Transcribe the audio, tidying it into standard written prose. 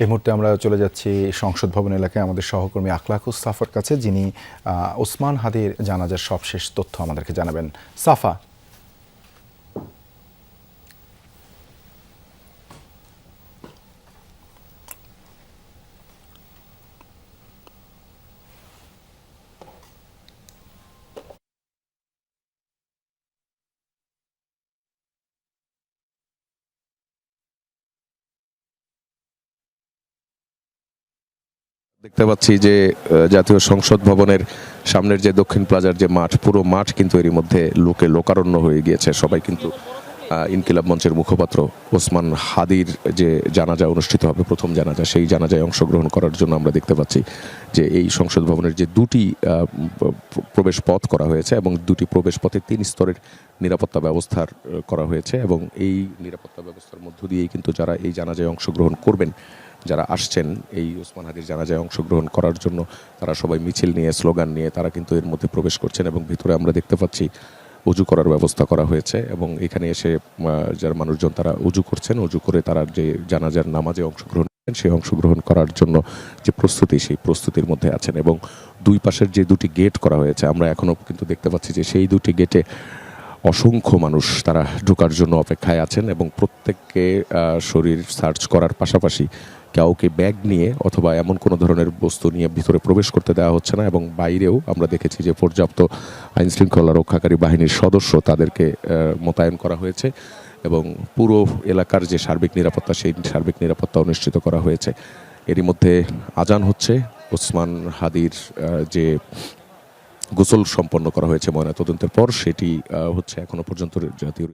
এই মুহূর্তে আমরা চলে যাচ্ছি সংসদ ভবন এলাকায় আমাদের সহকর্মী আখলাকুস সাফার কাছে, যিনি ওসমান হাদির জানাজার সবশেষ তথ্য আমাদেরকে জানাবেন। সাফা, দেখতে পাচ্ছি যে জাতীয় সংসদ ভবনের সামনের যে দক্ষিণ প্লাজার যে মাঠ, পুরো মাঠ কিন্তু এরই মধ্যে লোকে লোকারণ্য হয়ে গিয়েছে। সবাই কিন্তু ইনকিলাব মঞ্চের মুখপাত্র ওসমান হাদির যে জানাজা অনুষ্ঠিত হবে, প্রথম জানাজা, সেই জানাজায় অংশগ্রহণ করার জন্য আমরা দেখতে পাচ্ছি যে এই সংসদ ভবনের যে দুটি প্রবেশ পথ করা হয়েছে এবং দুটি প্রবেশ পথে 3 স্তরের নিরাপত্তা ব্যবস্থার করা হয়েছে এবং এই নিরাপত্তা ব্যবস্থার মধ্য দিয়েই কিন্তু যারা এই জানাজায় অংশগ্রহণ করবেন, যারা আসছেন এই ওসমান হাদির জানাজায় অংশগ্রহণ করার জন্য, তারা সবাই মিছিল নিয়ে, স্লোগান নিয়ে তারা কিন্তু এর মধ্যে প্রবেশ করছেন এবং ভিতরে আমরা দেখতে পাচ্ছি উজু করার ব্যবস্থা করা হয়েছে এবং এখানে এসে যারা মানুষজন তারা উজু করছেন, উজু করে তারা যে জানাজার নামাজে অংশগ্রহণ করেন, সেই অংশগ্রহণ করার জন্য যে প্রস্তুতি, সেই প্রস্তুতির মধ্যে আছেন। এবং দুই পাশের যে দুটি গেট করা হয়েছে, আমরা এখনও কিন্তু দেখতে পাচ্ছি যে সেই দুটি গেটে অসংখ্য মানুষ তারা ঢোকার জন্য অপেক্ষায় আছেন এবং প্রত্যেককে শরীর সার্চ করার পাশাপাশি কাউকে ব্যাগ নিয়ে অথবা এমন কোনো ধরনের বস্তু নিয়ে ভিতরে প্রবেশ করতে দেওয়া হচ্ছে না। এবং বাইরেও আমরা দেখেছি যে পর্যাপ্ত আইনশৃঙ্খলা রক্ষাকারী বাহিনীর সদস্য তাদেরকে মোতায়েন করা হয়েছে এবং পুরো এলাকার যে সার্বিক নিরাপত্তা, সেই সার্বিক নিরাপত্তা নিশ্চিত করা হয়েছে। এরই মধ্যে আজান হচ্ছে। ওসমান হাদির যে গোসল সম্পন্ন করা হয়েছে ময়নাতদন্তের পর, সেটি হচ্ছে এখনো পর্যন্ত জাতীয়